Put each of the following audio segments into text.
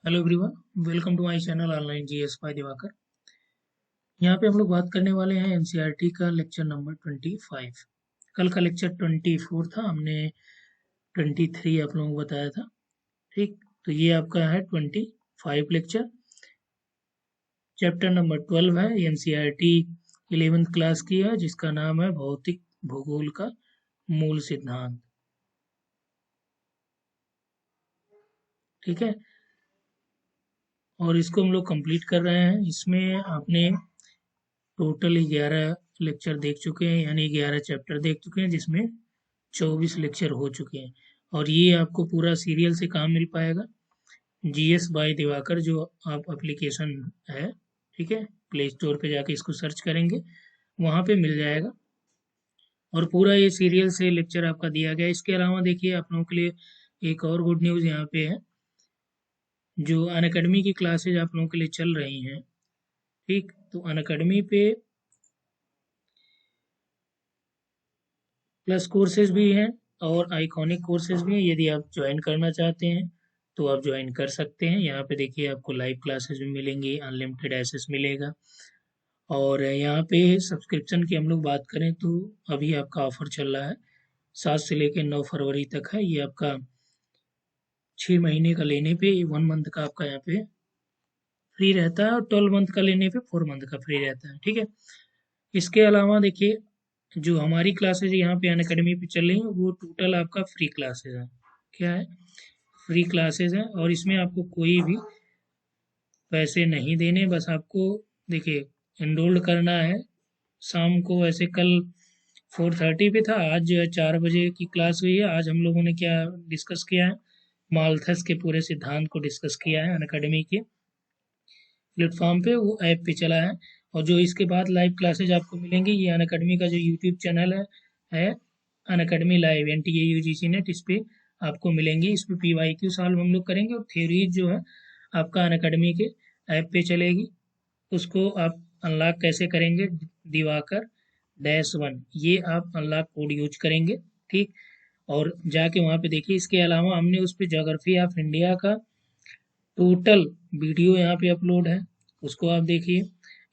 Hello everyone, welcome to my channel online GS by Divakar. यहाँ पे हम लोग बात करने वाले हैं एनसीईआरटी का लेक्चर नंबर 25। कल का लेक्चर 24 था, हमने 23 आप लोगों को बताया था। ठीक, तो ये आपका है 25 लेक्चर। चैप्टर नंबर 12 है, एनसीईआरटी 11th क्लास की है, जिसका नाम है भौतिक भूगोल का मूल सिद्धांत। ठीक है, और इसको हम लोग कंप्लीट कर रहे हैं। इसमें आपने टोटल 11 लेक्चर देख चुके हैं, यानी 11 चैप्टर देख चुके हैं, जिसमें 24 लेक्चर हो चुके हैं। और ये आपको पूरा सीरियल से कहाँ मिल पाएगा? जीएस बाय दिवाकर जो आप एप्लीकेशन है, ठीक है, प्ले स्टोर पे जाके इसको सर्च करेंगे, वहाँ पे मिल जाएगा। और पूरा ये सीरियल से लेक्चर आपका दिया गया है। इसके अलावा देखिए, आप लोगों के लिए एक और गुड न्यूज़ यहाँ पे है। जो अनअकैडमी की क्लासेज आप लोगों के लिए चल रही हैं, ठीक, तो अनअकैडमी पे प्लस कोर्सेज भी हैं और आइकॉनिक कोर्सेज भी हैं। यदि आप ज्वाइन करना चाहते हैं तो आप ज्वाइन कर सकते हैं। यहाँ पे देखिए, आपको लाइव क्लासेस भी मिलेंगी, अनलिमिटेड एक्सेस मिलेगा। और यहाँ पे सब्सक्रिप्शन की हम लोग बात करें तो अभी आपका ऑफर चल रहा है, 7 से लेकर 9 फरवरी तक है। ये आपका 6 महीने का लेने पे 1 मंथ का आपका यहाँ पे फ्री रहता है, और 12 मंथ का लेने पे 4 मंथ का फ्री रहता है। ठीक है, इसके अलावा देखिए, जो हमारी क्लासेज यहाँ पे अनअकैडमी पे चल रही हैं, वो टोटल आपका फ्री क्लासेज है। क्या है? फ्री क्लासेज हैं, और इसमें आपको कोई भी पैसे नहीं देने। बस आपको देखिए एनरोल्ड करना है। शाम को वैसे कल 4:30 पे था, आज जो है 4 बजे की क्लास हुई है। आज हम लोगों ने क्या डिस्कस किया है? माल्थस के पूरे सिद्धांत को डिस्कस किया है अनअकैडमी के प्लेटफॉर्म पे, वो ऐप पे चला है। और जो इसके बाद लाइव क्लासेज आपको मिलेंगी, ये अनअकैडमी का जो यूट्यूब चैनल है अनअकैडमी लाइव NTAUGC नेट, इस पे आपको मिलेंगी। इस पे PYQ सॉल्व हम लोग करेंगे, और थ्योरीज जो है आपका अनअकैडमी के ऐप पे चलेगी। उसको आप अनलॉक कैसे करेंगे? दिवाकर-1 ये आप अनलॉक कोड यूज करेंगे। ठीक, और जाके वहाँ पे देखिए। इसके अलावा हमने उस पे ज्योग्राफी ऑफ इंडिया का टोटल वीडियो यहाँ पे अपलोड है, उसको आप देखिए।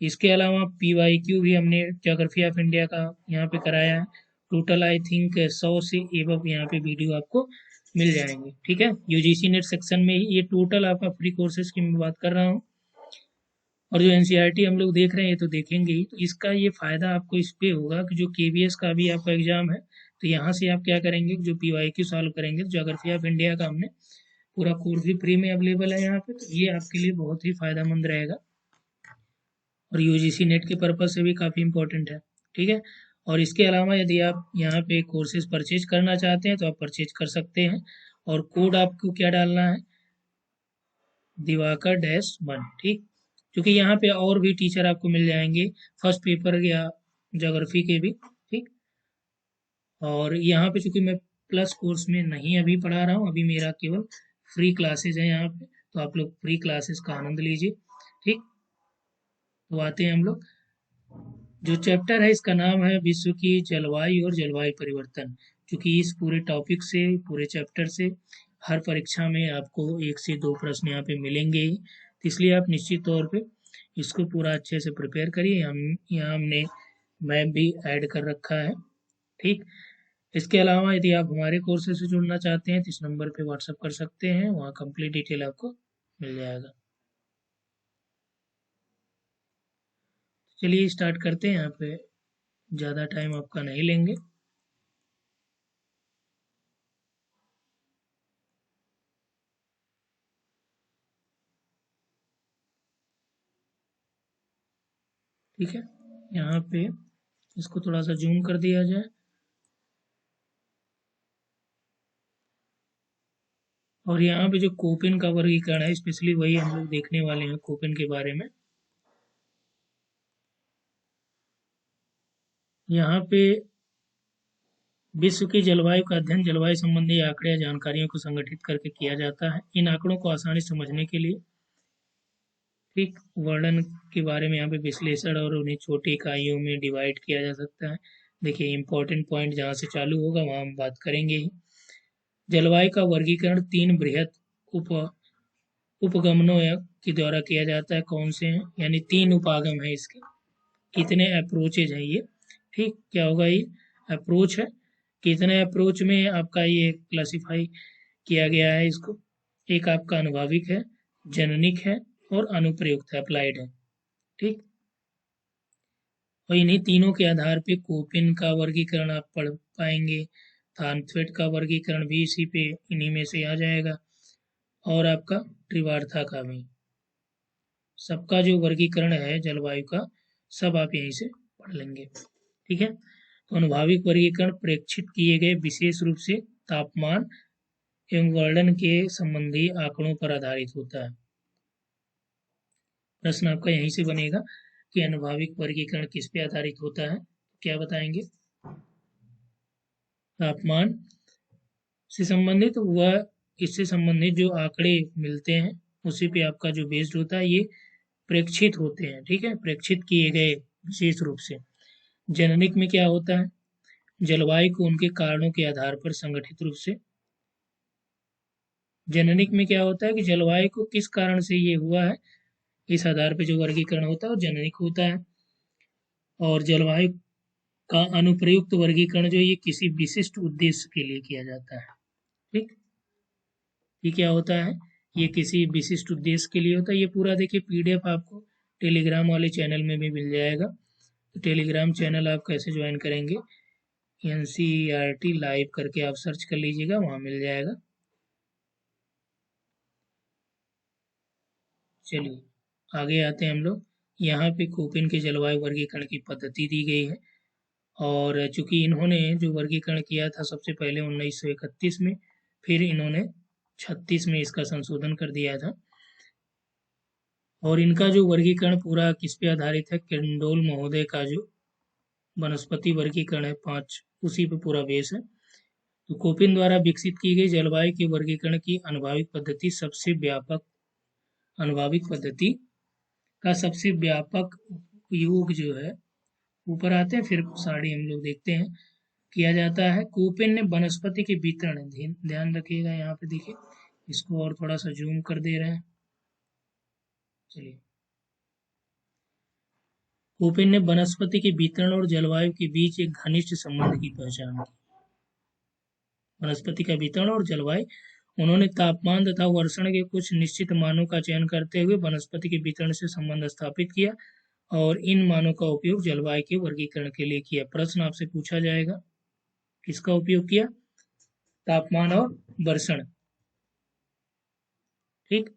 इसके अलावा PYQ भी हमने ज्योग्राफी ऑफ इंडिया का यहाँ पे कराया है। टोटल आई थिंक 100 से एबव यहाँ पे वीडियो आपको मिल जाएंगे। ठीक है, UGC नेट सेक्शन में ही ये टोटल आपका फ्री कोर्सेज की मैं बात कर रहा हूँ। और जो NCERT हम लोग देख रहे हैं, ये तो देखेंगे ही। तो इसका ये फ़ायदा आपको इस पे होगा कि जो KVS का भी आपका एग्जाम है, तो यहाँ से आप क्या करेंगे, जो PYQ सॉल्व करेंगे, ज्योग्राफी ऑफ इंडिया का हमने पूरा कोर्स भी फ्री में अवेलेबल है यहाँ पे, तो ये आपके लिए बहुत ही फायदेमंद रहेगा, और UGC नेट के पर्पज से भी काफ़ी इम्पोर्टेंट है। ठीक है, और इसके अलावा यदि आप यहाँ पे कोर्सेज परचेज करना चाहते हैं तो आप परचेज कर सकते हैं। और कोड आपको क्या डालना है? दिवाकर-1। ठीक, क्योंकि यहाँ पे और भी टीचर आपको मिल जाएंगे फर्स्ट पेपर या ज्योग्राफी के भी। ठीक, और यहाँ पे चूंकि मैं प्लस कोर्स में नहीं अभी पढ़ा रहा हूँ, अभी मेरा केवल फ्री क्लासेस है यहाँ पे, तो आप लोग फ्री क्लासेस का आनंद लीजिए। ठीक, तो आते हैं हम लोग। जो चैप्टर है, इसका नाम है विश्व की जलवायु और जलवायु परिवर्तन। क्योंकि इस पूरे टॉपिक से, पूरे चैप्टर से हर परीक्षा में आपको 1 से 2 प्रश्न यहाँ पे मिलेंगे ही, तो इसलिए आप निश्चित तौर पे इसको पूरा अच्छे से प्रिपेयर करिए। हम यहाँ हमने मैप भी ऐड कर रखा है। ठीक, इसके अलावा यदि आप हमारे कोर्सेज से जुड़ना चाहते हैं तो इस नंबर पे व्हाट्सअप कर सकते हैं, वहाँ कंप्लीट डिटेल आपको मिल जाएगा। चलिए स्टार्ट करते हैं, यहाँ पे ज़्यादा टाइम आपका नहीं लेंगे। ठीक है, यहाँ पे इसको थोड़ा सा जूम कर दिया जाए। और यहाँ पे जो कोपेन का वर्गीकरण है, स्पेशली वही हम लोग देखने वाले हैं कोपेन के बारे में। यहाँ पे विश्व की जलवायु का अध्ययन जलवायु संबंधी आंकड़े या जानकारियों को संगठित करके किया जाता है। इन आंकड़ों को आसानी से समझने के लिए ठीक वर्णन के बारे में यहाँ पे विश्लेषण, और उन्हें छोटी इकाइयों में डिवाइड किया जा सकता है। देखिए इंपॉर्टेंट पॉइंट जहाँ से चालू होगा वहाँ हम बात करेंगे ही। जलवायु का वर्गीकरण 3 बृहद उप उपगमनों के द्वारा किया जाता है, कौन से हैं, यानी 3 उपागम है इसके, कितने अप्रोचेज हैं ये, ठीक, क्या होगा ये अप्रोच है, कितने अप्रोच में आपका ये क्लासिफाई किया गया है इसको, एक आपका अनुभाविक है, जननिक है और अनुप्रयुक्त है, अप्लाइड है, ठीक। और इन्हीं तीनों के आधार पे कोपिन का वर्गीकरण आप पढ़ पाएंगे, थानथवेट का वर्गीकरण भी इसी पे इन्हीं में से आ जाएगा, और आपका त्रिवार्था का भी, सबका जो वर्गीकरण है जलवायु का सब आप यहीं से पढ़ लेंगे, ठीक है। तो अनुभाविक वर्गीकरण प्रेक्षित किए गए विशेष रूप से तापमान एवं वर्णन के संबंधी आंकड़ों पर आधारित होता है। प्रश्न आपका यहीं से बनेगा कि अनुभाविक वर्गीकरण किस पे आधारित होता है, क्या बताएंगे, तापमान से संबंधित वह इससे संबंधित जो आंकड़े मिलते हैं उसी पे आपका जो बेस्ड होता है, ये प्रेक्षित होते हैं, ठीक है, प्रेक्षित किए गए विशेष रूप से। जननिक में क्या होता है, जलवायु को उनके कारणों के आधार पर संगठित रूप से, जननिक में क्या होता है कि जलवायु को किस कारण से ये हुआ है इस आधार पर जो वर्गीकरण होता है वो जननिक होता है। और जलवायु का अनुप्रयुक्त वर्गीकरण जो ये किसी विशिष्ट उद्देश्य के लिए किया जाता है, ठीक, ये क्या होता है, ये किसी विशिष्ट उद्देश्य के लिए होता है। ये पूरा देखिए पीडीएफ आपको टेलीग्राम वाले चैनल में भी मिल जाएगा। तो टेलीग्राम चैनल आप कैसे ज्वाइन करेंगे, NCERT लाइव करके आप सर्च कर लीजिएगा, वहाँ मिल जाएगा। चलिए आगे आते हैं हम लोग, यहाँ पे कोपिन के जलवायु वर्गीकरण की पद्धति दी गई है, और चूंकि इन्होंने जो वर्गीकरण किया था सबसे पहले 1931 में, फिर इन्होंने 36 में इसका संशोधन कर दिया था, और इनका जो वर्गीकरण पूरा किस पे आधारित है, केंडोल महोदय का जो वनस्पति वर्गीकरण है 5, उसी पे पूरा बेस है। तो कोपिन द्वारा विकसित की गई जलवायु के वर्गीकरण की अनुभाविक पद्धति सबसे व्यापक, अनुभाविक पद्धति का सबसे व्यापक उपयोग जो है, ऊपर आते हैं फिर सारी हम लोग देखते हैं, किया जाता है। कोपिन ने वनस्पति के वितरण, ध्यान रखिएगा यहाँ पे देखिए, इसको और थोड़ा सा जूम कर दे रहे हैं, चलिए, कोपिन ने वनस्पति के वितरण और जलवायु के बीच एक घनिष्ठ संबंध की पहचान की। वनस्पति का वितरण और जलवायु, उन्होंने तापमान तथा वर्षण के कुछ निश्चित मानों का चयन करते हुए वनस्पति के वितरण से संबंध स्थापित किया, और इन मानों का उपयोग जलवायु के वर्गीकरण के लिए किया। प्रश्न आपसे पूछा जाएगा, किसका उपयोग किया, तापमान और वर्षण, ठीक।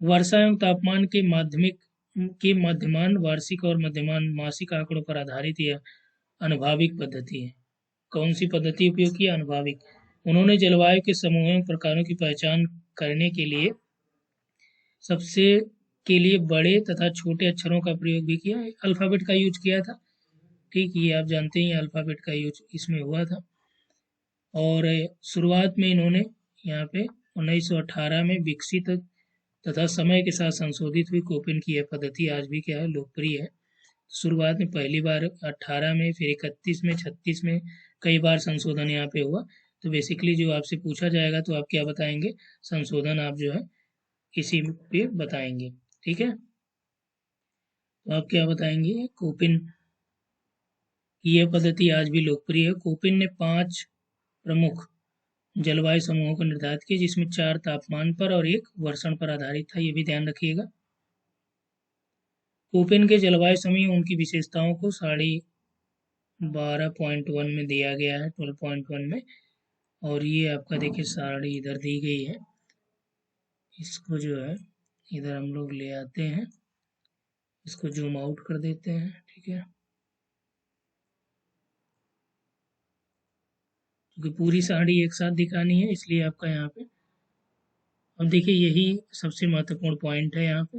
वर्षा एवं तापमान के माध्यमिक के मध्यमान वार्षिक और मध्यमान मासिक आंकड़ों पर आधारित यह अनुभाविक पद्धति है। कौन सी पद्धति उपयोग की, अनुभाविक। उन्होंने जलवायु के समूहों प्रकारों की पहचान करने के लिए सबसे के लिए बड़े तथा छोटे अक्षरों का प्रयोग भी किया, अल्फाबेट का यूज किया था, ठीक, ये आप जानते हैं अल्फाबेट का यूज इसमें हुआ था। और शुरुआत में इन्होंने यहाँ पे 1918 में विकसित तथा समय के साथ संशोधित हुई कोपिन की यह पद्धति आज भी क्या है, लोकप्रिय है। शुरुआत में पहली बार 18 में, फिर 31 में, 36 में, कई बार संशोधन यहाँ पे हुआ। तो बेसिकली जो आपसे पूछा जाएगा तो आप क्या बताएंगे, संशोधन आप जो है इसी पे बताएंगे, ठीक है। तो आप क्या बताएंगे, कोपिन की यह पद्धति आज भी लोकप्रिय है। कोपिन ने 5 प्रमुख जलवायु समूहों को निर्धारित किया, जिसमें 4 तापमान पर और 1 वर्षण पर आधारित था, ये भी ध्यान रखिएगा। कोपिन के जलवायु समूह उनकी विशेषताओं को 12.1 में दिया गया है, 12.1 में, और ये आपका देखिए साड़ी इधर दी गई है, इसको जो है इधर हम लोग ले आते हैं, इसको जूम आउट कर देते हैं, ठीक है, क्योंकि पूरी साड़ी एक साथ दिखानी है इसलिए आपका यहाँ पे। अब देखिए यही सबसे महत्वपूर्ण पॉइंट है यहाँ पे,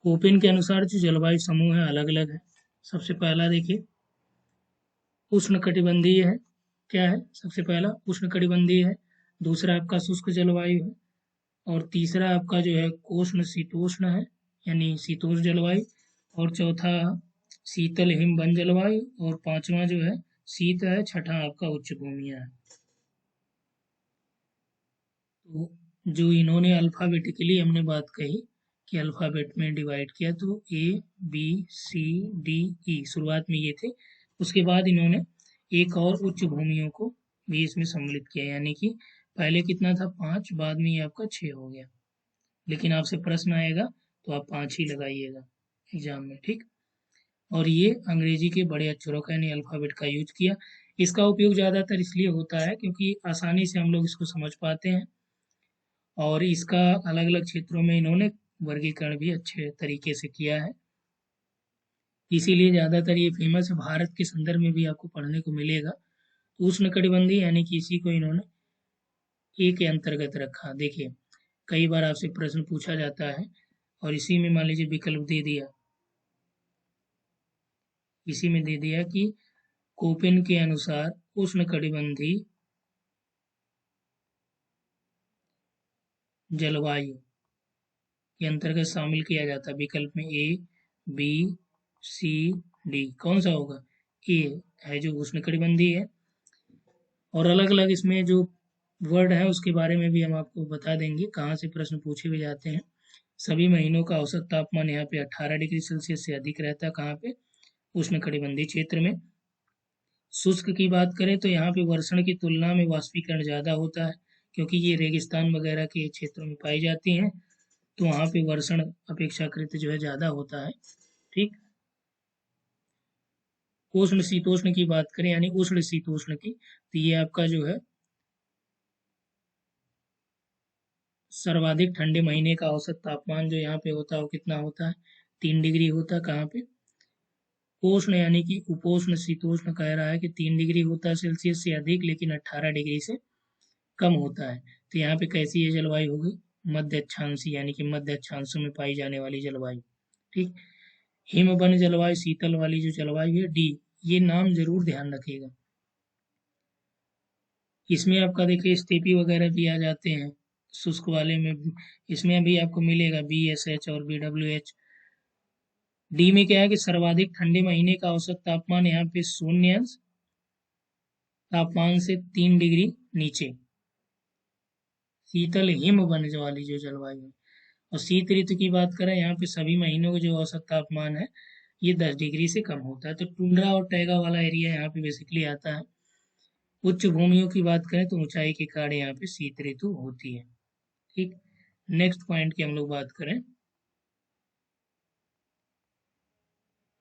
कोपिन के अनुसार जो जलवायु समूह है अलग अलग है। सबसे पहला देखिए उष्णकटिबंधीय है, क्या है, सबसे पहला उष्णकटिबंधीय है, दूसरा आपका शुष्क जलवायु है, और तीसरा आपका जो है कोष्ण शीतोष्ण है, यानी शीतोष्ण जलवायु, और चौथा शीतल हिमवन जलवायु, और पांचवा जो है शीत है, छठा आपका उच्च भूमियाँ है। तो जो इन्होंने अल्फ़ाबेटिकली हमने बात कही कि अल्फ़ाबेट में डिवाइड किया, तो ए बी सी डी ई शुरुआत में ये थे। उसके बाद इन्होंने एक और उच्च भूमियों को भी इसमें सम्मिलित किया, यानी कि पहले कितना था 5, बाद में ये आपका 6 हो गया। लेकिन आपसे प्रश्न आएगा तो आप 5 ही लगाइएगा एग्जाम में, ठीक। और ये अंग्रेजी के बड़े अक्षरों का यानी अल्फ़ाबेट का यूज किया। इसका उपयोग ज़्यादातर इसलिए होता है क्योंकि आसानी से हम लोग इसको समझ पाते हैं, और इसका अलग अलग क्षेत्रों में इन्होंने वर्गीकरण भी अच्छे तरीके से किया है। इसीलिए ज़्यादातर ये फेमस है। भारत के संदर्भ में भी आपको पढ़ने को मिलेगा। उष्णकटिबंधीय यानी कि इसी को इन्होंने ए के अंतर्गत रखा। देखिए कई बार आपसे प्रश्न पूछा जाता है और इसी में मान लीजिए विकल्प दे दिया, इसी में दे दिया कि कोपेन के अनुसार उष्णकटिबंधीय जलवायु के अंतर्गत शामिल किया जाता है। विकल्प में ए बी सी डी कौन सा होगा? ए है जो उष्णकटिबंधीय है। और अलग अलग इसमें जो वर्ड है उसके बारे में भी हम आपको बता देंगे, कहाँ से प्रश्न पूछे भी जाते हैं। सभी महीनों का औसत तापमान यहाँ पे 18 डिग्री सेल्सियस से अधिक रहता है। कहाँ पे? उष्णकटिबंधीय क्षेत्र में। शुष्क की बात करें तो यहाँ पे वर्षण की तुलना में वाष्पीकरण ज़्यादा होता है, क्योंकि ये रेगिस्तान वगैरह के क्षेत्रों में पाई जाती हैं, तो वहाँ पे वर्षण अपेक्षाकृत जो है ज़्यादा होता है, ठीक। उष्ण शीतोष्ण की बात करें यानी उष्ण शीतोष्ण की, तो ये आपका जो है सर्वाधिक ठंडे महीने का औसत तापमान जो यहाँ पे होता है वो कितना होता है? 3 डिग्री होता है। कहाँ पे? उष्ण यानी कि उपोष्ण शीतोष्ण कह रहा है कि 3 डिग्री होता है सेल्सियस से अधिक, लेकिन 18 डिग्री से कम होता है। तो यहाँ पे कैसी ये जलवायु होगी? मध्य अक्षांशीय यानी कि मध्य अक्षांशों में पाई जाने वाली जलवायु, ठीक। हिमवन जलवायु शीतल वाली जो जलवायु है डी, ये नाम जरूर ध्यान रखिएगा। इसमें आपका देखिए स्टेपी वगैरह भी आ जाते हैं शुष्क वाले में, इसमें भी आपको मिलेगा BSH और BWH। डी में क्या है कि सर्वाधिक ठंडे महीने का औसत तापमान यहाँ पे शून्य तापमान से 3 डिग्री नीचे, शीतल हिम बनने वाली जो जलवायु है। और शीत ऋतु की बात करें, यहाँ पे सभी महीनों का जो औसत तापमान है ये 10 डिग्री से कम होता है। तो टुंड्रा और टैगा वाला एरिया यहाँ पे बेसिकली आता है। उच्च भूमियों की बात करें तो ऊंचाई के कारण यहाँ पे शीत ऋतु होती है, ठीक। नेक्स्ट पॉइंट की हम लोग बात करें,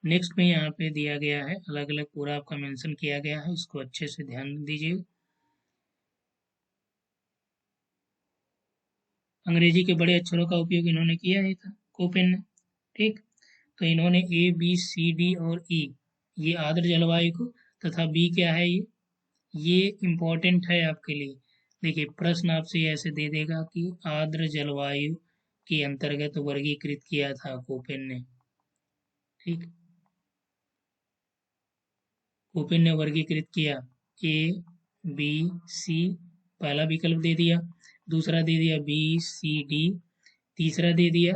नेक्स्ट में यहाँ पे दिया गया है, अलग अलग पूरा आपका मेंशन किया गया है, इसको अच्छे से ध्यान दीजिए। अंग्रेजी के बड़े अक्षरों का उपयोग इन्होंने किया ही था, कोपेन ने, ठीक। तो इन्होंने A B C D और E ये आर्द्र जलवायु को, तथा बी क्या है ये इम्पोर्टेंट है आपके लिए। देखिए प्रश्न आपसे ऐसे दे देगा कि आर्द्र जलवायु के अंतर्गत वर्गीकृत किया था कोपेन ने, ठीक। कोपेन ने वर्गीकृत किया A B C, पहला विकल्प दे दिया, दूसरा दे दिया BCD, तीसरा दे दिया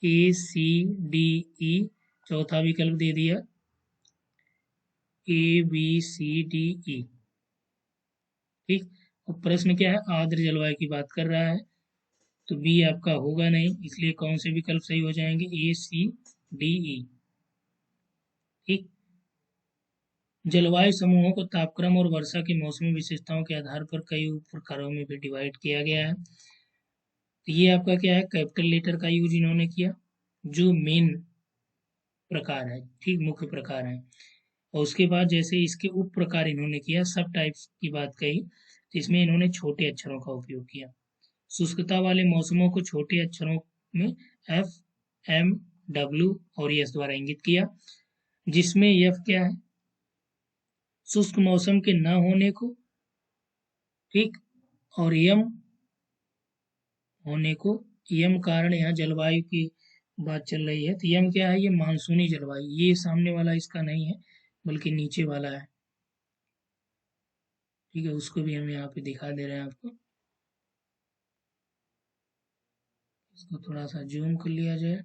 ACDE, चौथा विकल्प दे दिया ABCDE, ठीक। और प्रश्न क्या है? आर्द्र जलवायु की बात कर रहा है, तो बी आपका होगा नहीं, इसलिए कौन से विकल्प सही हो जाएंगे? ACDE, ठीक। जलवायु समूहों को तापक्रम और वर्षा की मौसमी विशेषताओं के आधार पर कई उप प्रकारों में भी डिवाइड किया गया है। तो ये आपका क्या है? कैपिटल लेटर का यूज इन्होंने किया, जो मेन प्रकार है, ठीक, मुख्य प्रकार है। और उसके बाद जैसे इसके उप प्रकार इन्होंने किया, सब टाइप्स की बात कही, तो इसमें इन्होंने छोटे अक्षरों का उपयोग किया। शुष्कता वाले मौसमों को छोटे अक्षरों में FMW और S द्वारा इंगित किया, जिसमें F क्या है? शुष्क मौसम के न होने को, ठीक। और M होने को, M कारण यहाँ जलवायु की बात चल रही है, तो M क्या है? ये मानसूनी जलवायु, ये सामने वाला इसका नहीं है बल्कि नीचे वाला है, ठीक है। उसको भी हम यहाँ पे दिखा दे रहे हैं आपको, इसको थोड़ा सा जूम कर लिया जाए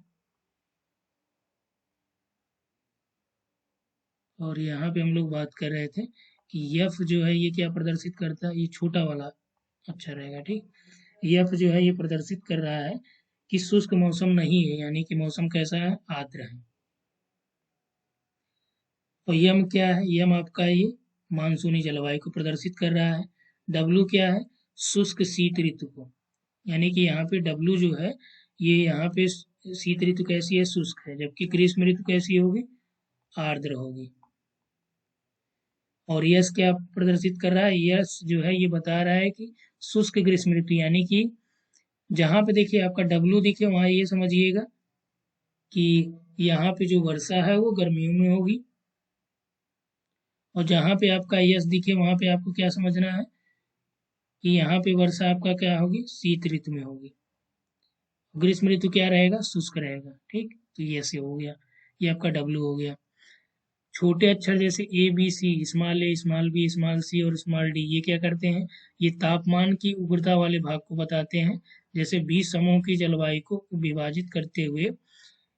और यहाँ पे हम लोग बात कर रहे थे कि यफ जो है ये क्या प्रदर्शित करता है, ये छोटा वाला अच्छा रहेगा, ठीक। यफ जो है ये प्रदर्शित कर रहा है कि शुष्क मौसम नहीं है, यानी कि मौसम कैसा है, आर्द्र है। और यम क्या है, यम आपका ये मानसूनी जलवायु को प्रदर्शित कर रहा है। डब्लू क्या है, शुष्क शीत ऋतु को, यानी कि यहाँ पे डब्लू जो है ये यहाँ पे शीत ऋतु कैसी है, शुष्क है, जबकि ग्रीष्म ऋतु कैसी होगी, आर्द्र होगी। और यस क्या प्रदर्शित कर रहा है, यस जो है ये बता रहा है कि शुष्क ग्रीष्म ऋतु, यानी कि जहाँ पे देखिए आपका डब्लू दिखे वहाँ ये समझिएगा कि यहाँ पे जो वर्षा है वो गर्मियों में होगी, और जहाँ पे आपका यस दिखे वहाँ पे आपको क्या समझना है कि यहाँ पे वर्षा आपका क्या होगी, शीत ऋतु में होगी। ग्रीष्म ऋतु क्या रहेगा, शुष्क रहेगा, ठीक। तो ये से हो गया, ये आपका डब्लू हो गया। छोटे अक्षर जैसे A B C, small A small B small C और स्मॉल डी, ये क्या करते हैं, ये तापमान की उग्रता वाले भाग को बताते हैं। जैसे 20 समूह की जलवायु को विभाजित करते हुए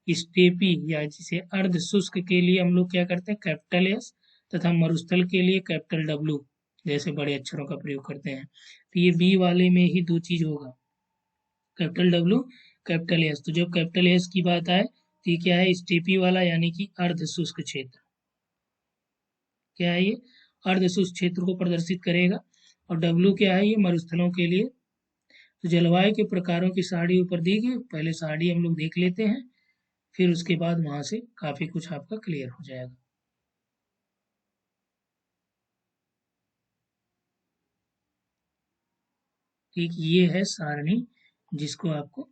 स्टेपी या जिसे अर्ध शुष्क के लिए हम लोग क्या करते हैं, कैपिटल एस, तथा मरुस्थल के लिए कैपिटल डब्लू जैसे बड़े अक्षरों का प्रयोग करते हैं। तो ये बी वाले में ही दो चीज होगा, कैपिटल डब्लू, कैपिटल एस। तो जब कैपिटल एस की बात आए तो ये क्या है, स्टेपी वाला, यानी कि अर्ध शुष्क क्षेत्र। क्या है ये, अर्ध शुष्क क्षेत्र को प्रदर्शित करेगा। और डब्लू क्या है, ये मरुस्थलों के लिए। तो जलवायु के प्रकारों की सारणी ऊपर दी गई, पहले सारणी हम लोग देख लेते हैं, फिर उसके बाद वहां से काफी कुछ आपका क्लियर हो जाएगा। ठीक, ये है सारणी जिसको आपको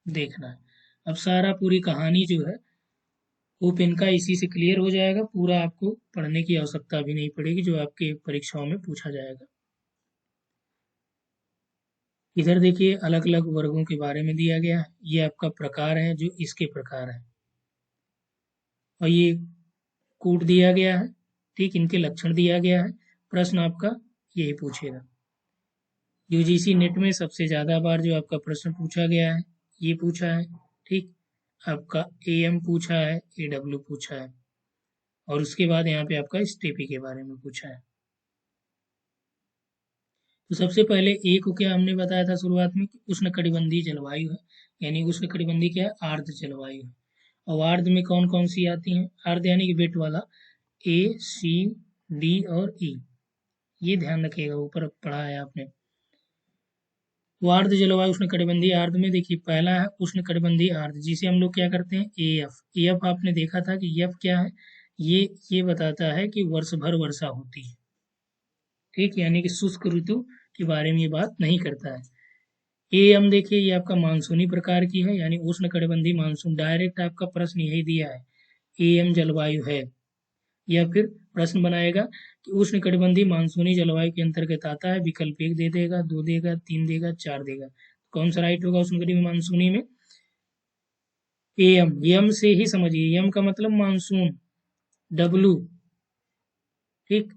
देखना है। अब सारा पूरी कहानी जो है वो पेन का इसी से क्लियर हो जाएगा, पूरा आपको पढ़ने की आवश्यकता भी नहीं पड़ेगी, जो आपके परीक्षाओं में पूछा जाएगा। इधर देखिए अलग अलग वर्गों के बारे में दिया गया है, ये आपका प्रकार है जो इसके प्रकार है, और ये कूट दिया गया है, ठीक, इनके लक्षण दिया गया है। प्रश्न आपका यही पूछेगा। यूजीसी नेट में सबसे ज़्यादा बार जो आपका प्रश्न पूछा गया है ये पूछा है, ठीक। आपका एएम पूछा है, एडब्ल्यू पूछा है, और उसके बाद यहाँ पे आपका स्टेपी के बारे में पूछा है। तो सबसे पहले ए को क्या हमने बताया था शुरुआत में कि उष्णकटिबंधीय जलवायु है, यानी उष्णकटिबंधीय क्या है, आर्द्र जलवायु है। और आर्द्र में कौन कौन सी आती हैं, आर्द्र यानी कि वेट वाला, ए सी डी और ई, ये ध्यान रखिएगा, ऊपर पढ़ा है आपने। तो आर्द्र जलवायु उष्णकटिबंधीय आर्द्र में देखिए पहला है उष्णकटिबंधीय आर्द्र, जिसे हम लोग क्या करते हैं, एएफ। एएफ आपने देखा था कि एफ क्या है, ये बताता है कि वर्ष भर वर्षा होती है, ठीक, यानी कि शुष्क ऋतु के बारे में ये बात नहीं करता है। ये हम देखिए ये आपका मानसूनी प्रकार की है, यानी उष्णकटिबंधीय मानसून, डायरेक्ट आपका प्रश्न यही दिया है, एएम जलवायु है, या फिर प्रश्न बनाएगा कि उष्णकटिबंधीय मानसूनी जलवायु के अंतर्गत आता है, विकल्प 1 दे देगा, 2 देगा, 3 देगा, 4 देगा। कौन सा राइट होगा उष्णकटिबंधीय मानसूनी में, एएम। एम से ही समझिए, एम का मतलब मानसून, डब्लू, ठीक,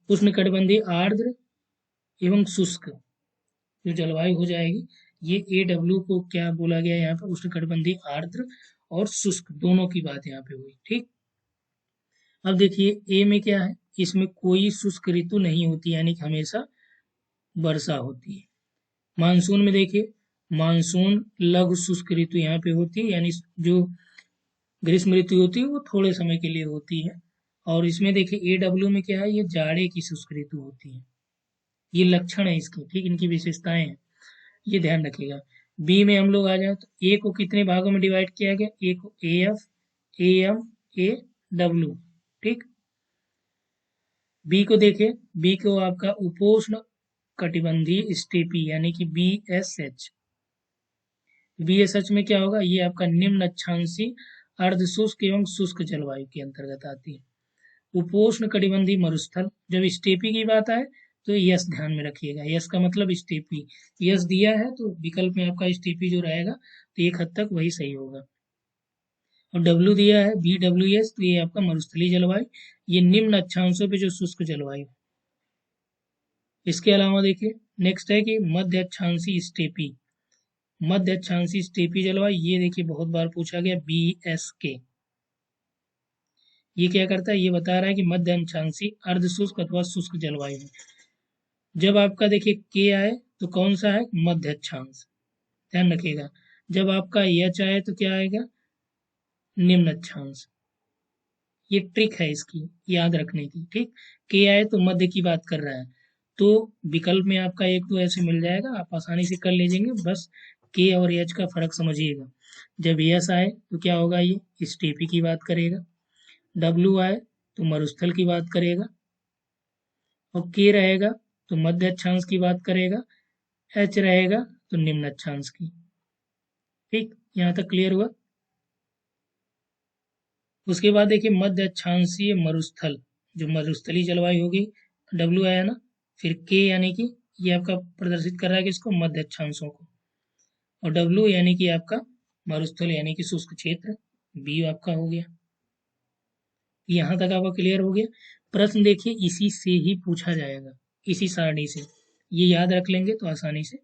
उष्णकटिबंधीय आर्द्र एवं शुष्क जो जलवायु हो जाएगी, ये ए डब्ल्यू को क्या बोला गया यहाँ पे, उष्णकटिबंधीय आर्द्र और शुष्क दोनों की बात यहाँ पे हुई, ठीक। अब देखिए ए में क्या है, इसमें कोई शुष्क ऋतु नहीं होती, यानी कि हमेशा वर्षा होती है। मानसून में देखिए, मानसून लघु शुष्क ऋतु यहाँ पे होती है, यानी जो ग्रीष्म ऋतु होती है वो थोड़े समय के लिए होती है। और इसमें देखिए ए डब्ल्यू में क्या है, ये जाड़े की शुष्क ऋतु होती है। ये लक्षण है इसके, ठीक, इनकी विशेषताएं हैं, ये ध्यान रखिएगा। बी में हम लोग आ जाए तो ए को कितने भागों में डिवाइड किया गया, ए को A F, A M, A W, ठीक। बी को देखें, बी को आपका उपोष्ण कटिबंधीय स्टेपी, यानी कि B S H. B S H में क्या होगा, ये आपका निम्न अक्षांशी अर्ध शुष्क एवं शुष्क जलवायु के अंतर्गत आती है। उपोष्ण कटिबंधीय मरुस्थल, जब स्टेपी की बात आए तो यस ध्यान में रखिएगा, यस का मतलब स्टेपी, यस दिया है तो विकल्प में आपका स्टेपी जो रहेगा तो एक हद तक वही सही होगा। और डब्ल्यू दिया है बी डब्ल्यू एस, तो ये आपका मरुस्थलीय जलवायु, ये निम्न अक्षांशों पे जो शुष्क जलवायु। इसके अलावा देखिए नेक्स्ट है कि मध्य अक्षांशी स्टेपी, मध्य अक्षांशी स्टेपी जलवायु, ये देखिए बहुत बार पूछा गया, बी एस के, ये क्या करता है, ये बता रहा है कि मध्य अक्षांशीय अर्ध शुष्क अथवा शुष्क जलवायु है। जब आपका देखिए के आए तो कौन सा है, मध्य अक्षांश, ध्यान रखिएगा। जब आपका एच आए तो क्या आएगा, निम्न अक्षांश। ये ट्रिक है इसकी याद रखने की, ठीक। के आए तो मध्य की बात कर रहा है, तो विकल्प में आपका एक तो ऐसे मिल जाएगा, आप आसानी से कर लीजिएंगे, बस के और एच का फर्क समझिएगा। जब यस आए तो क्या होगा, ये स्टेपी की बात करेगा। डब्ल्यू आए तो मरुस्थल की बात करेगा, और के रहेगा तो मध्य अक्षांश की बात करेगा, एच रहेगा तो निम्न अक्षांश की। ठीक, यहाँ तक क्लियर हुआ। उसके बाद देखिए मध्य अक्षांशीय मरुस्थल, जो मरुस्थली जलवायु होगी, डब्ल्यू आया ना, फिर के यानी कि ये आपका प्रदर्शित कर रहा है कि इसको मध्य अक्षांशों को, और डब्ल्यू यानी कि आपका मरुस्थल यानी कि शुष्क क्षेत्र, बी आपका हो गया। यहाँ तक आपका क्लियर हो गया। प्रश्न देखिए इसी से ही पूछा जाएगा, इसी सारणी से, ये याद रख लेंगे तो आसानी से।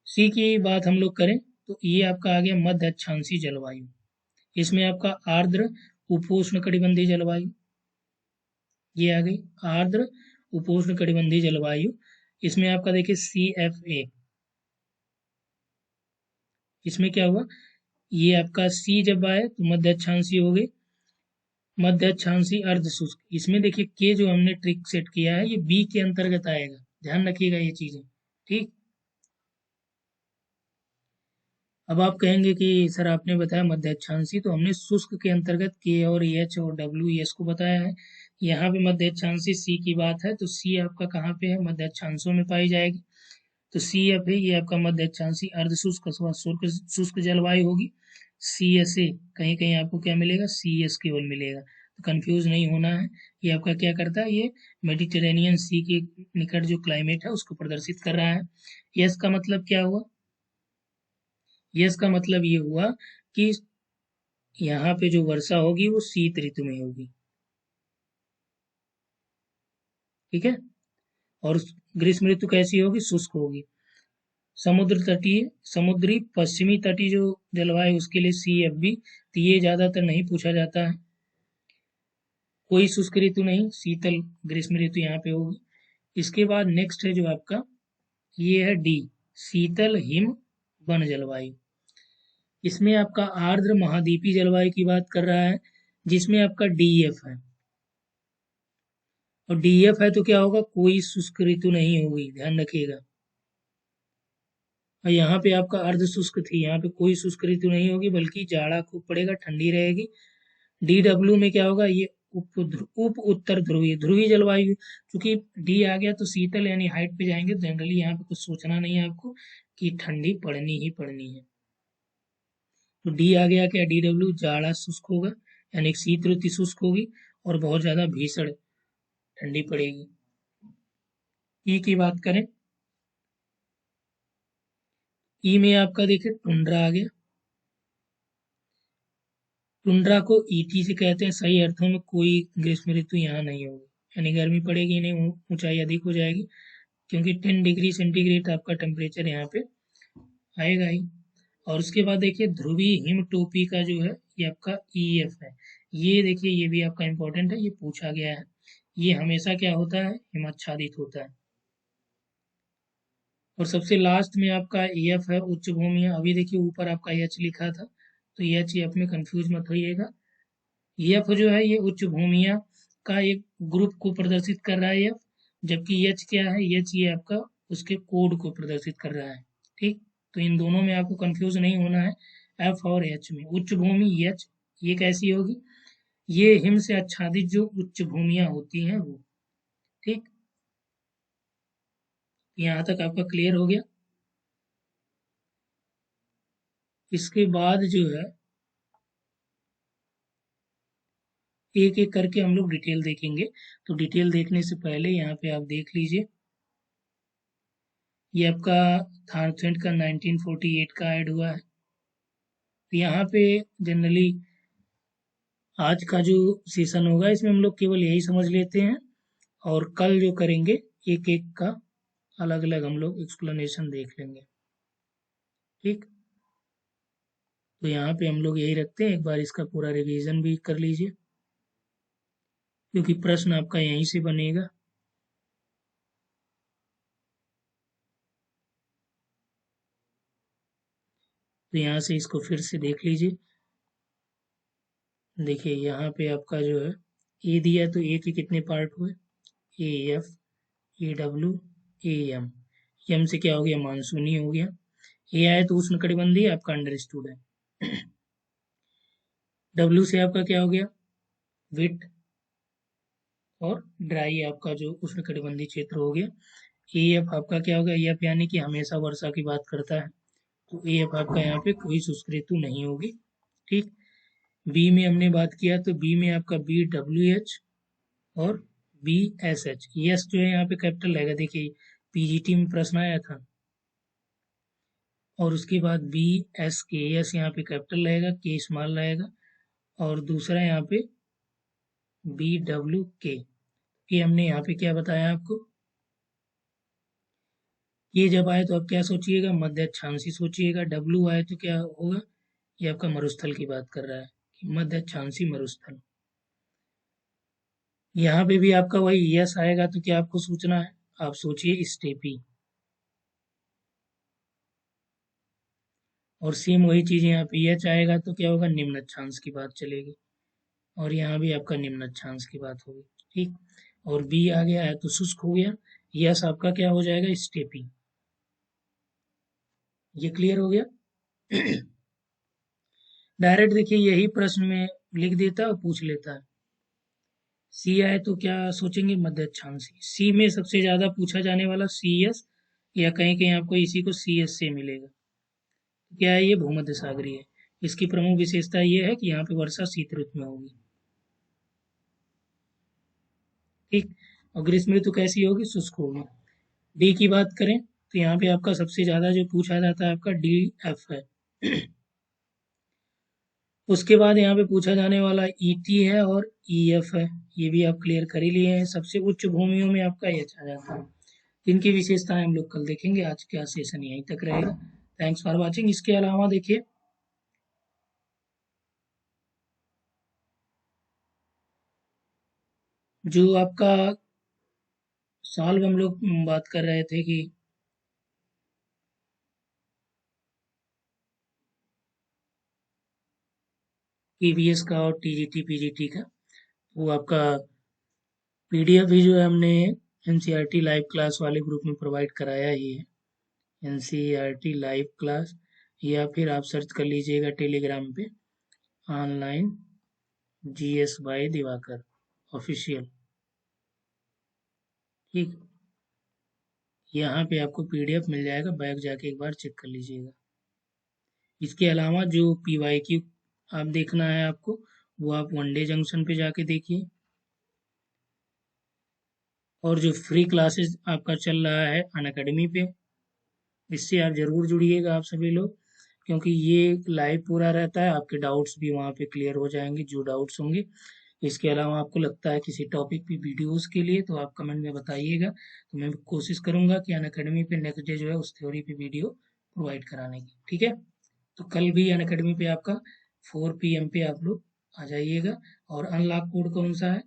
सी की बात हम लोग करें तो ये आपका आ गया मध्य अक्षांशीय जलवायु। इसमें आपका आर्द्र उपोष्ण कटिबंधीय जलवायु, ये आ गई आर्द्र उपोष्ण कटिबंधीय जलवायु। इसमें आपका देखिए CFA, इसमें क्या हुआ, ये आपका सी जब आए तो मध्य अक्षांशीय हो गई, मध्य अक्षांशीय अर्ध शुष्क। इसमें देखिए के जो हमने ट्रिक सेट किया है ये बी के अंतर्गत आएगा, ध्यान रखिएगा ये चीजें, ठीक। अब आप कहेंगे कि सर आपने बताया मध्य अक्षांशीय, तो हमने शुष्क के अंतर्गत के और एच और डब्ल्यू एस को बताया है। यहाँ पे मध्य अक्षांशीय सी की बात है, तो सी आपका कहाँ पे है, मध्य अक्षांशों में पाई जाएगी। तो सी एफ है, ये आपका मध्य अक्षांशीय अर्ध शुष्क अथवा शुष्क जलवायु होगी। सी एस ए कहीं कहीं आपको क्या मिलेगा, सी एस केवल मिलेगा, तो कंफ्यूज नहीं होना है। ये आपका क्या करता है, ये मेडिटेरेनियन सी के निकट जो क्लाइमेट है उसको प्रदर्शित कर रहा है। यस का मतलब क्या हुआ, यस का मतलब ये हुआ कि यहाँ पे जो वर्षा होगी वो शीत ऋतु में होगी, ठीक है। और ग्रीष्म ऋतु कैसी होगी, शुष्क होगी। समुद्र तटीय, समुद्री पश्चिमी तटीय जो जलवायु उसके लिए CFB, तो ये ज्यादातर नहीं पूछा जाता है। कोई शुष्क ऋतु नहीं, शीतल ग्रीष्म ऋतु यहाँ पे होगी। इसके बाद नेक्स्ट है जो आपका, ये है डी, शीतल हिम वन जलवायु। इसमें आपका आर्द्र महाद्वीपीय जलवायु की बात कर रहा है, जिसमें आपका DF है, और DF है तो क्या होगा, कोई शुष्क ऋतु नहीं होगी, ध्यान रखिएगा। और यहाँ पे आपका अर्ध शुष्क थी, यहाँ पे कोई शुष्क ऋतु नहीं होगी, बल्कि जाड़ा खूब पड़ेगा, ठंडी रहेगी। DW में क्या होगा, ये उप उत्तर ध्रुवीय, ध्रुवीय जलवायु। क्योंकि डी आ गया तो शीतल यानी हाइट पे जाएंगे, जनरली यहाँ पे कुछ सोचना नहीं है आपको कि ठंडी पड़नी ही पड़नी है। तो डी आ गया क्या, DW, जाड़ा शुष्क होगा, यानी शीत ऋतु शुष्क होगी और बहुत ज्यादा भीषण ठंडी पड़ेगी। ई की बात करें, ई में आपका देखिए टुंड्रा आ गया। टुंड्रा को ईटी से कहते हैं, सही अर्थों में कोई ग्रीष्म ऋतु यहाँ नहीं होगी, यानी गर्मी पड़ेगी नहीं, ऊंचाई अधिक हो जाएगी, क्योंकि 10 डिग्री सेंटीग्रेड आपका टेम्परेचर यहाँ पे आएगा ही। और उसके बाद देखिए ध्रुवीय हिम टोपी का जो है ये आपका EF है। ये देखिए ये भी आपका इम्पोर्टेंट है, ये पूछा गया है। ये हमेशा क्या होता है, हिमाच्छादित होता है। और सबसे लास्ट में आपका EF है, उच्च भूमियां। अभी देखिए ऊपर आपका H लिखा था, तो EF में कंफ्यूज मत होइएगा। EF जो है ये उच्च भूमियां का एक ग्रुप को प्रदर्शित कर रहा है EF, जबकि H क्या है, H ये आपका उसके कोड को प्रदर्शित कर रहा है, ठीक। तो इन दोनों में आपको कंफ्यूज नहीं होना है। F और H में उच्च भूमि H, ये कैसी होगी, ये हिम से आच्छादित जो उच्च भूमियां होती हैं वो, ठीक। यहाँ तक आपका क्लियर हो गया। इसके बाद जो है एक एक करके हम लोग डिटेल देखेंगे। तो डिटेल देखने से पहले यहाँ पे आप देख लीजिए, ये आपका थारथवेंट का 1948 का ऐड हुआ है। तो यहाँ पे जनरली आज का जो सेशन होगा इसमें हम लोग केवल यही समझ लेते हैं, और कल जो करेंगे एक एक का अलग अलग हम लोग एक्सप्लेनेशन देख लेंगे, ठीक। तो यहाँ पे हम लोग यही रखते हैं, एक बार इसका पूरा रिवीजन भी कर लीजिए। क्योंकि प्रश्न आपका यहीं से बनेगा। तो यहाँ से इसको फिर से देख लीजिए। देखिए यहाँ पे आपका जो है ए दिया है, तो ए के कितने पार्ट हुए, A F, A W, A M. M से क्या हो गया, मानसूनी हो गया। ए आया तो उष्णकटिबंधीय, आपका अंडरस्टूड है। डब्ल्यू से आपका क्या हो गया, विट और ड्राई, आपका जो उष्णकटिबंधीय क्षेत्र हो गया। ए एफ आपका क्या होगा, एफ यानी कि हमेशा वर्षा की बात करता है, तो ए एफ आपका यहाँ पे कोई शुष्क ऋतु नहीं होगी। ठीक। बी में हमने बात किया, तो बी में आपका बी डब्ल्यू एच और बी एस एच। एस जो है यहाँ पे कैपिटल रहेगा, देखिए पीजीटी में प्रश्न आया था। और उसके बाद बी एस के, एस यहाँ पे कैपिटल रहेगा, के स्मॉल रहेगा। और दूसरा यहाँ पे बी डब्ल्यू के, ये हमने यहाँ पे क्या बताया आपको, ये जब आए तो आप क्या सोचिएगा, मध्य अक्षांशी सोचिएगा। डब्ल्यू आए तो क्या होगा, ये आपका मरुस्थल की बात कर रहा है, मध्य अक्षांशी मरुस्थल। यहाँ पे भी आपका वही यस आएगा तो क्या आपको सोचना है, आप सोचिए स्टेपी। और सेम वही चीज यहाँ पे एच आएगा तो क्या होगा, निम्न अक्षांश की बात चलेगी। और यहाँ भी आपका निम्न अक्षांश की बात होगी। ठीक। और बी आ गया है तो शुष्क हो गया। यस आपका क्या हो जाएगा, स्टेपी। ये क्लियर हो गया। डायरेक्ट देखिए यही प्रश्न में लिख देता है और पूछ लेता है। सी आए तो क्या सोचेंगे, मध्य अक्षांशी। सी में सबसे ज्यादा पूछा जाने वाला सी एस, या कहीं कहीं आपको इसी को सी एस से मिलेगा। क्या है, ये भूमध्य सागरीय है। इसकी प्रमुख विशेषता ये है कि यहाँ पे वर्षा शीत ऋतु में होगी। ठीक। और ग्रीष्म ऋतु कैसी होगी, शुष्क होगी। डी की बात करें तो यहाँ पे आपका सबसे ज्यादा जो पूछा जाता है आपका डी एफ है। उसके बाद यहाँ पे पूछा जाने वाला ई टी है और ई एफ है, ये भी आप क्लियर कर ही लिए हैं। सबसे उच्च भूमियों में आपका एच आ जाता है। इनकी विशेषताएं हम लोग कल देखेंगे, आज का सेशन यहीं तक रहेगा। Thanks for watching. इसके अलावा देखिए जो आपका सॉल्व हम लोग बात कर रहे थे कि ईवीएस का और टीजीटी पीजीटी का, वो आपका पीडीएफ भी जो है हमने एनसीईआरटी लाइव क्लास वाले ग्रुप में प्रोवाइड कराया ही है, एनसीईआरटी लाइव क्लास। या फिर आप सर्च कर लीजिएगा टेलीग्राम पे, online GS by Diwakar official. ठीक। यहाँ पे आपको पीडीएफ मिल जाएगा, बैक जाके एक बार चेक कर लीजिएगा। इसके अलावा जो पीवाई की आप देखना है आपको, वो आप वनडे जंक्शन पे जाके देखिए। और जो फ्री क्लासेस आपका चल रहा है अनअकैडमी पे, इससे आप ज़रूर जुड़िएगा आप सभी लोग, क्योंकि ये लाइव पूरा रहता है। आपके डाउट्स भी वहाँ पे क्लियर हो जाएंगे जो डाउट्स होंगे। इसके अलावा आपको लगता है किसी टॉपिक पे वीडियोस के लिए, तो आप कमेंट में बताइएगा, तो मैं कोशिश करूँगा कि अनअकैडमी पे नेक्स्ट डे जो है उस थ्योरी पे वीडियो प्रोवाइड कराने की। ठीक है। तो कल भी अनअकैडमी पे आपका 4 PM पे आप लोग आ जाइएगा। और अनलॉक कोड कौन सा है,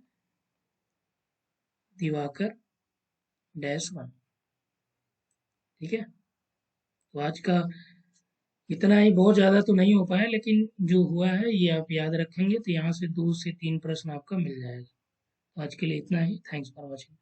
दिवाकर -1। ठीक है। तो आज का इतना ही, बहुत ज़्यादा तो नहीं हो पाया, लेकिन जो हुआ है ये आप याद रखेंगे तो यहाँ से 2 से 3 प्रश्न आपका मिल जाएगा। आज के लिए इतना ही। Thanks for watching.